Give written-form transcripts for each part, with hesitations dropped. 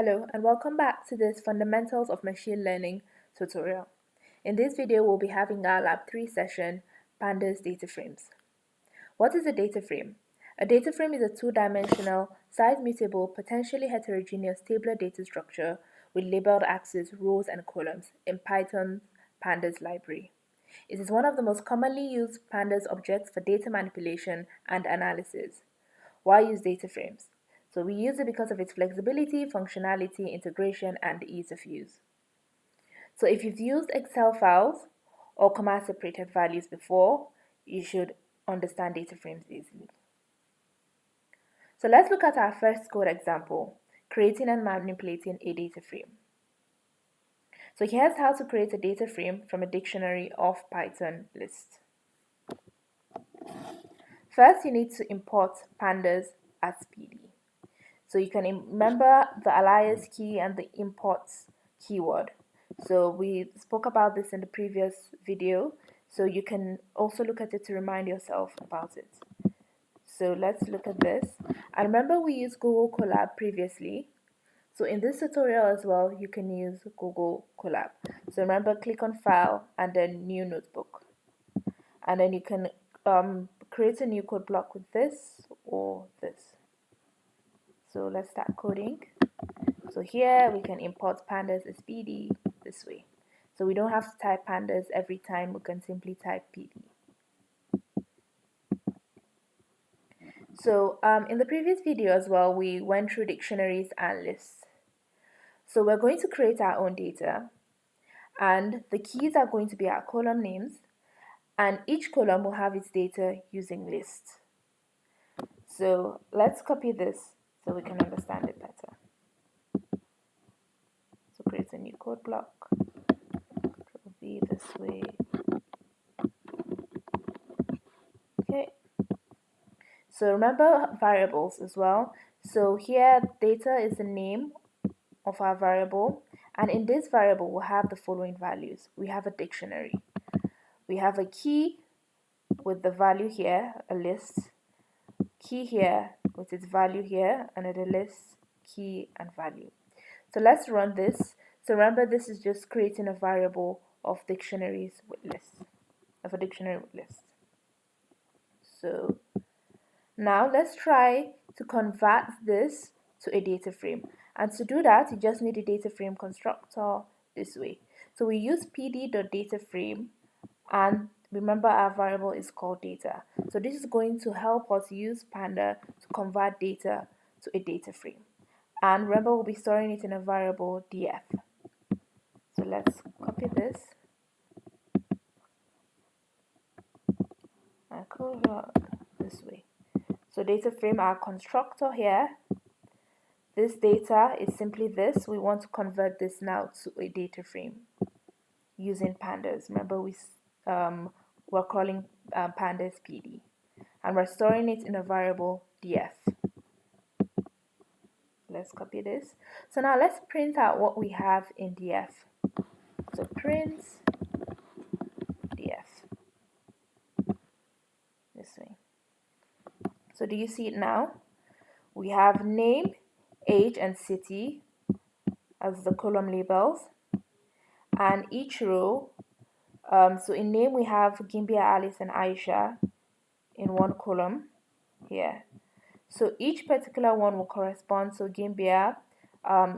Hello and welcome back to this Fundamentals of Machine Learning tutorial. In this video, we'll be having our Lab 3 session, Pandas Data Frames. What is a data frame? A data frame is a two-dimensional, size-mutable, potentially heterogeneous tabular data structure with labeled axes, rows, and columns in Python's Pandas library. It is one of the most commonly used Pandas objects for data manipulation and analysis. Why use data frames? So we use it because of its flexibility, functionality, integration, and ease of use. So if you've used Excel files or comma-separated values before, you should understand data frames easily. So let's look at our first code example, creating and manipulating a data frame. So here's how to create a data frame from a dictionary of Python list. First, you need to import pandas as PD. So you can remember the alias key and the imports keyword. So we spoke about this in the previous video, so you can also look at it to remind yourself about it. So let's look at this. I remember we used Google Colab previously. So in this tutorial as well, you can use Google Colab. So remember, click on File and then New Notebook. And then you can create a new code block with this or this. So let's start coding. So here we can import pandas as PD this way. So we don't have to type pandas every time, we can simply type PD. So in the previous video as well, we went through dictionaries and lists. So we're going to create our own data, and the keys are going to be our column names, and each column will have its data using lists. So let's copy this so we can understand it better. So create a new code block. It will be this way. Okay. So remember variables as well. So here data is the name of our variable, and in this variable we'll have the following values. We have a dictionary. We have a key with the value here, a list, key here with its value here, another list, key, and value. So let's run this. So remember, this is just creating a variable of dictionaries with lists, of a dictionary with lists. So now let's try to convert this to a data frame. And to do that, you just need a data frame constructor this way. So we use pd.dataframe, and remember our variable is called data. So this is going to help us use Panda to convert data to a data frame. And remember, we'll be storing it in a variable df. So let's copy this and convert this way. So data frame, our constructor here, this data is simply this. We want to convert this now to a data frame using pandas. Remember, we're calling pandas PD, and we're storing it in a variable df. Let's copy this. So now let's print out what we have in df. So print df this way. So do you see it now? We have name, age, and city as the column labels, and each row, so in name we have Gimbia, Alice, and Aisha in one column here. So each particular one will correspond. So Gimbia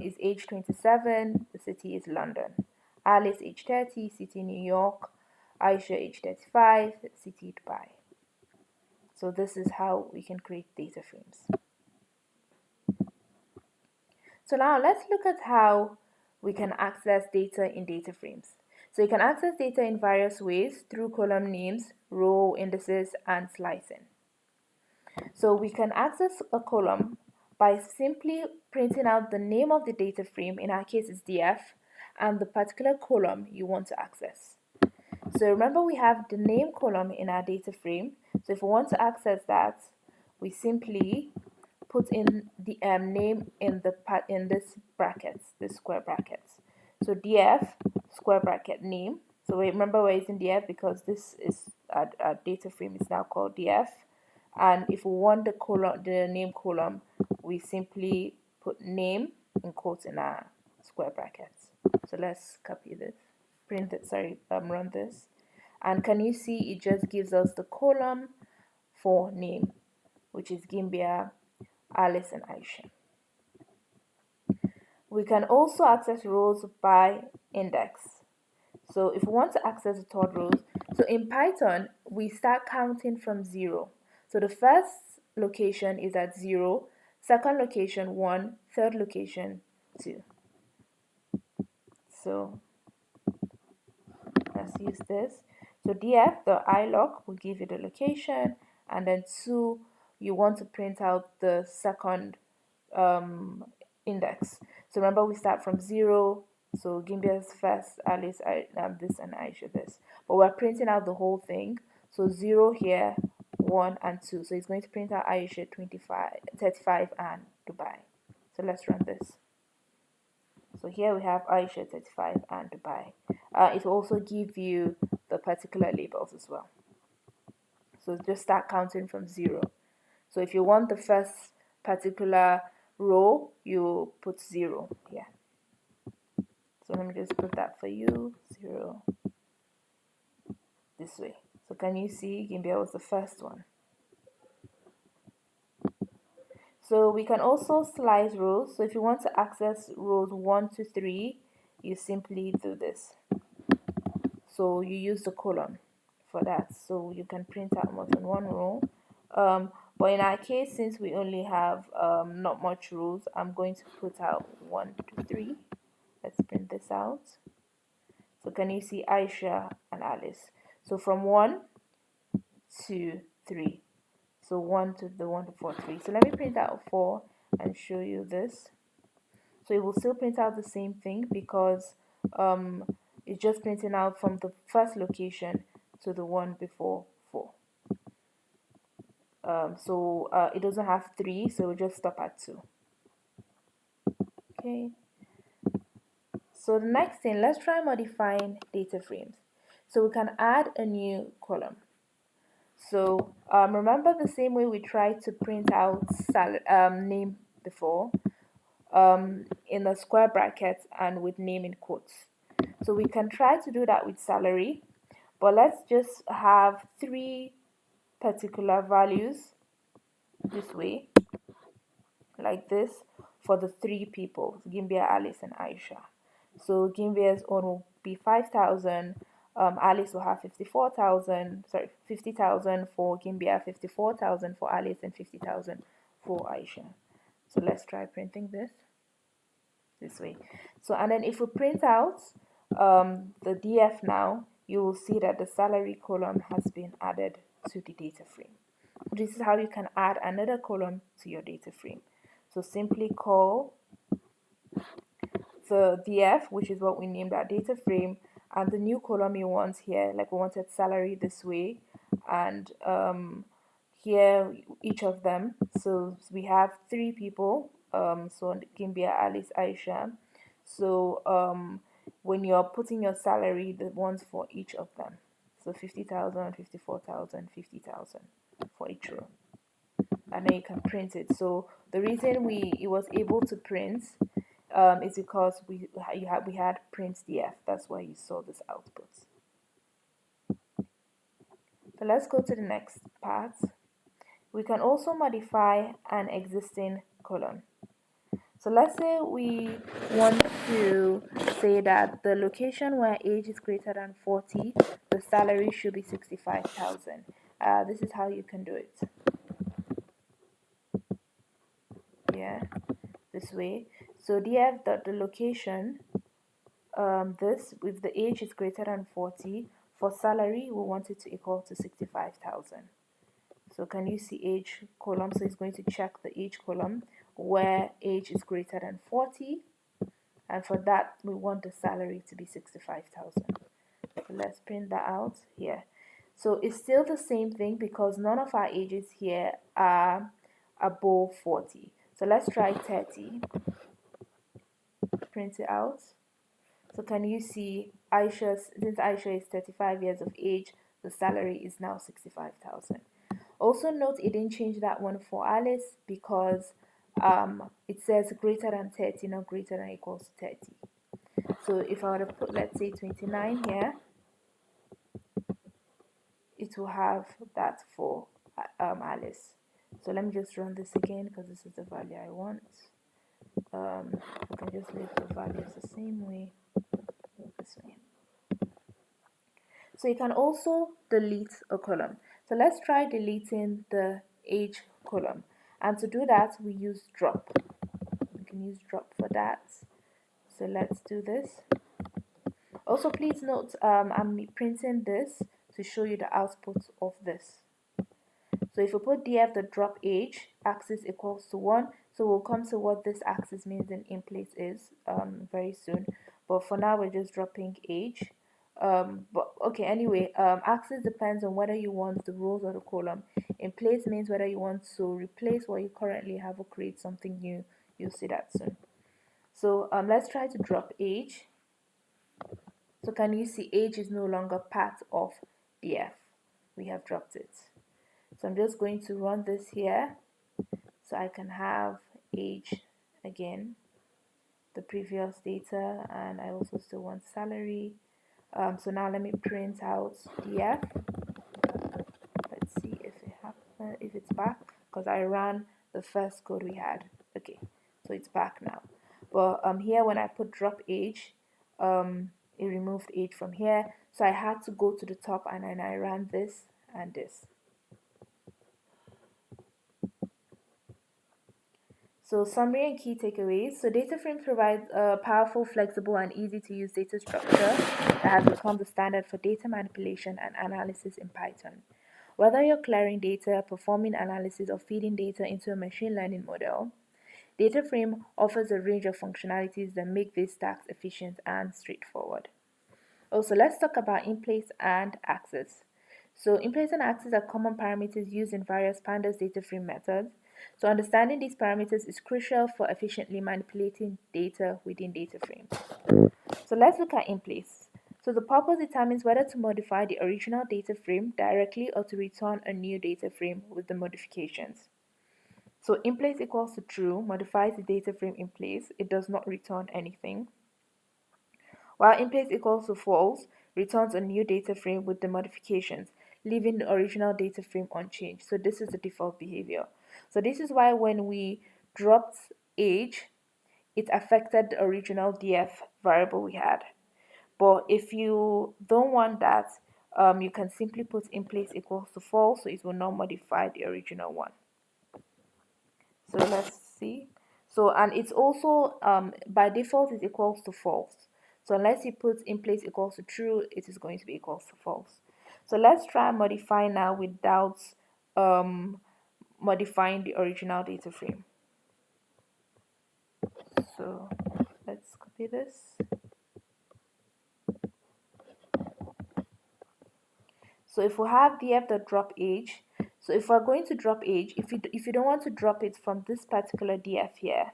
is age 27, the city is London. Alice age 30, city New York. Aisha age 35, city Dubai. So this is how we can create data frames. So now let's look at how we can access data in data frames. So you can access data in various ways through column names, row indices, and slicing. So we can access a column by simply printing out the name of the data frame, in our case it's df, and the particular column you want to access. So remember, we have the name column in our data frame. So if we want to access that, we simply put in the name in this brackets, this square brackets. So df square bracket name. So remember, we're using df because this is our data frame is now called df. And if we want the name column, we simply put name in quotes in our square brackets. So let's copy this, print it, sorry, run this. And can you see it just gives us the column for name, which is Gimbia, Alice, and Aisha. We can also access rows by index. So if we want to access the third rows, so in Python, we start counting from 0. So the first location is at 0, second location 1, third location 2. So let's use this. So df, the iloc will give you the location, and then 2, you want to print out the second index. So remember, we start from 0. So Gimbia's first, Alice, this, and Aisha this. But we're printing out the whole thing. So 0 here, 1 and 2. So it's going to print out Aisha 25, 35 and Dubai. So let's run this. So here we have Aisha 35 and Dubai. It will also give you the particular labels as well. So just start counting from 0. So if you want the first particular row, you put 0 here. So let me just put that for you, 0, this way. So can you see Gimbia was the first one? So we can also slice rows. So if you want to access rows 1 to 3, you simply do this. So you use the column for that. So you can print out more than one row. But in our case, since we only have not much rows, I'm going to put out 1 to 3. Let's print this out. So can you see Aisha and Alice? So from 1 to 3. So 1 to 4, 3. So let me print out 4 and show you this. So it will still print out the same thing because it's just printing out from the first location to the one before 4. So it doesn't have 3, so we'll just stop at 2. Okay. So the next thing, let's try modifying data frames. So we can add a new column. So remember the same way we tried to print out name before, in the square brackets and with name in quotes. So we can try to do that with salary, but let's just have 3 particular values this way, like this, for the 3 people, Gimbia, Alice, and Aisha. So Gimbia's own will be 5,000. Alice will have 54,000. Sorry, 50,000 for Gimbia, 54,000 for Alice, and 50,000 for Aisha. So let's try printing this way. So and then if we print out the DF now, you will see that the salary column has been added to the data frame. This is how you can add another column to your data frame. So simply call the DF, which is what we named our data frame, and the new column you want here, like we wanted salary this way, and here each of them. So we have 3 people, so Gimbia, Alice, Aisha. So when you're putting your salary, the ones for each of them. So 50,000, 54,000, 50,000 for each row. And then you can print it. So the reason it was able to print is because we had print df. That's why you saw this output. So let's go to the next part. We can also modify an existing column. So let's say we want to say that the location where age is greater than 40, the salary should be 65,000. This is how you can do it. Yeah, this way. So df the location, this with the age is greater than 40. For salary, we want it to equal to 65,000. So can you see age column? So it's going to check the age column where age is greater than 40, and for that we want the salary to be 65,000. So let's print that out here. So it's still the same thing because none of our ages here are above 40. So let's try 30. Print it out. So can you see since Aisha is 35 years of age, the salary is now 65,000. Also note it didn't change that one for Alice because it says greater than 30, not greater than or equals to 30. So if I were to put, let's say, 29 here, it will have that for Alice. So let me just run this again because this is the value I want. I can just leave the values the same way, this way. So you can also delete a column. So let's try deleting the age column. And to do that, we use drop. We can use drop for that. So let's do this. Also, please note, I'm printing this to show you the output of this. So if we put df the drop age axis equals to 1, so we'll come to what this axis means in place is very soon. But for now, we're just dropping age. But okay, anyway, axis depends on whether you want the rows or the column. In place means whether you want to replace what you currently have or create something new. You'll see that soon. So let's try to drop age. So can you see age is no longer part of df? We have dropped it. So I'm just going to run this here so I can have age again, the previous data, and I also still want salary. So now let me print out df. Let's see if it happens, if it's back, because I ran the first code we had. Okay, so it's back now. But here when I put drop age, it removed age from here. So I had to go to the top and then I ran this and this. So summary and key takeaways. So DataFrames provides a powerful, flexible, and easy to use data structure that has become the standard for data manipulation and analysis in Python. Whether you're clearing data, performing analysis, or feeding data into a machine learning model, DataFrame offers a range of functionalities that make these tasks efficient and straightforward. Also, let's talk about Inplace and Access. So Inplace and Access are common parameters used in various pandas DataFrame methods. So understanding these parameters is crucial for efficiently manipulating data within DataFrame. So let's look at Inplace. So the purpose determines whether to modify the original data frame directly or to return a new data frame with the modifications. So Inplace equals to true modifies the data frame in place. It does not return anything. While Inplace equals to false returns a new data frame with the modifications, leaving the original data frame unchanged. So this is the default behavior. So this is why when we dropped age, it affected the original df variable we had. But if you don't want that, you can simply put Inplace equals to false, so it will not modify the original one. So let's see. So, and it's also by default it equals to false. So unless you put Inplace equals to true, it is going to be equals to false. So let's try and modify now without modifying the original data frame. So let's copy this. So if we have df.drop age, so if we're going to drop age, if you don't want to drop it from this particular df here,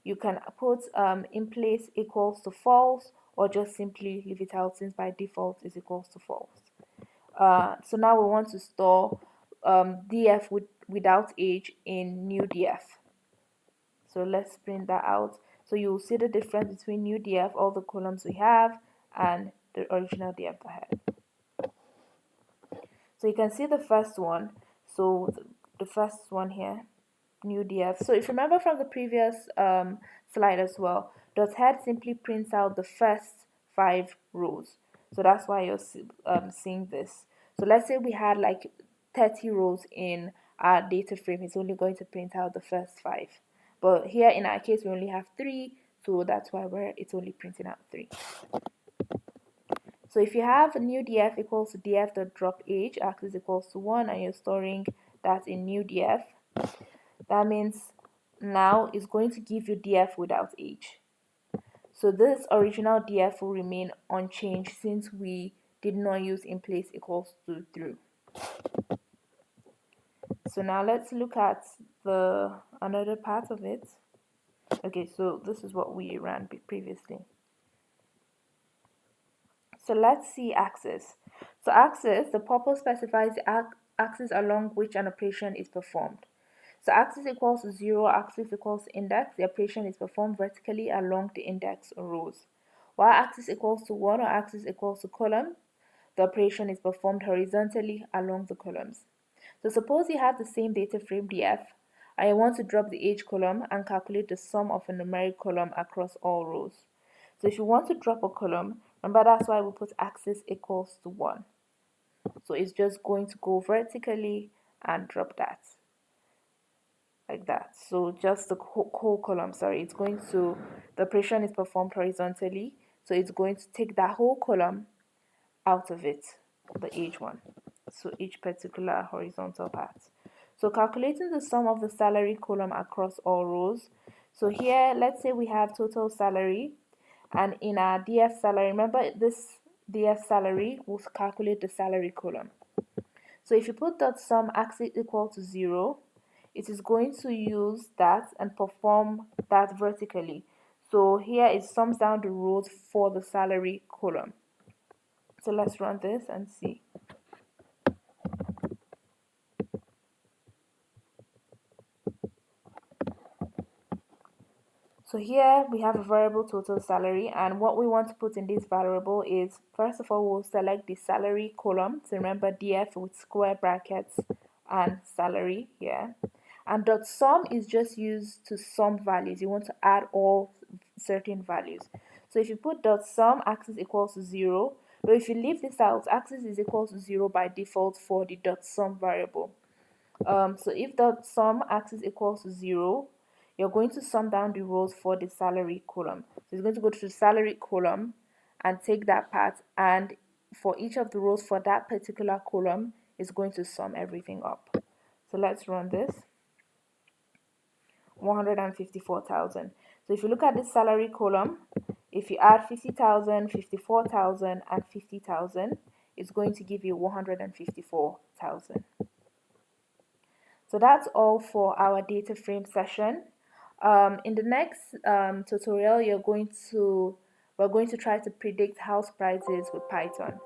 you can put Inplace equals to false, or just simply leave it out since by default is equals to false. So now we want to store df without age in new df. So let's print that out. So you'll see the difference between new df, all the columns we have, and the original df ahead. So you can see the first one. So the first one here, new df. So if you remember from the previous slide as well, .head simply prints out the first 5 rows. So that's why you're seeing this. So let's say we had like 30 rows in our data frame. It's only going to print out the first 5. But here in our case, we only have 3. So that's why it's only printing out 3. So if you have a new df equals to df.drop age, axis equals to 1, and you're storing that in new df, that means now it's going to give you df without age. So this original df will remain unchanged since we did not use Inplace equals to true. So now let's look at the another part of it. Okay, so this is what we ran previously. So let's see axis. So axis, the purpose specifies the axis along which an operation is performed. So axis equals to 0, axis equals to index, the operation is performed vertically along the index or rows. While axis equals to 1 or axis equals to column, the operation is performed horizontally along the columns. So suppose you have the same data frame df and you want to drop the age column and calculate the sum of a numeric column across all rows. So if you want to drop a column, remember that's why we put axis equals to 1. So it's just going to go vertically and drop that like that. So just the whole column, sorry, it's going to, the operation is performed horizontally, so it's going to take that whole column out of it, the age one, so each particular horizontal part. So calculating the sum of the salary column across all rows. So here, let's say we have total salary, and in our DF salary, remember this DF salary will calculate the salary column. So if you put dot sum axis equal to 0, it is going to use that and perform that vertically. So here it sums down the rows for the salary column. So let's run this and see. So here we have a variable total salary, and what we want to put in this variable is, first of all, we'll select the salary column. So remember DF with square brackets and salary here. And dot sum is just used to sum values. You want to add all certain values. So if you put dot sum axis equals to 0, but if you leave this out, axis is equal to 0 by default for the dot sum variable. So if dot sum axis equals to 0, you're going to sum down the rows for the salary column. So it's going to go to the salary column and take that part, and for each of the rows for that particular column, it's going to sum everything up. So let's run this. 154,000. So if you look at this salary column, if you add 50,000, 54,000, and 50,000, it's going to give you 154,000. So that's all for our data frame session. In the next tutorial, we're going to try to predict house prices with Python,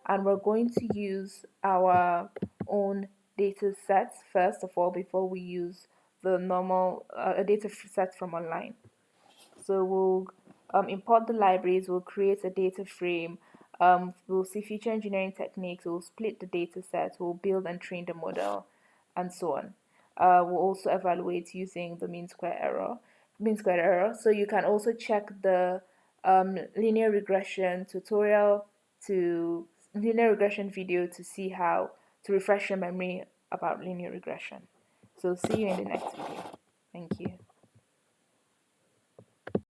and we're going to use our own data sets first of all before we use the normal data set from online. So we'll import the libraries, we'll create a data frame, we'll see feature engineering techniques, we'll split the data set, we'll build and train the model, and so on. We'll also evaluate using the mean square error. So you can also check the linear regression tutorial to linear regression video to see how to refresh your memory about linear regression. So see you in the next video. Thank you.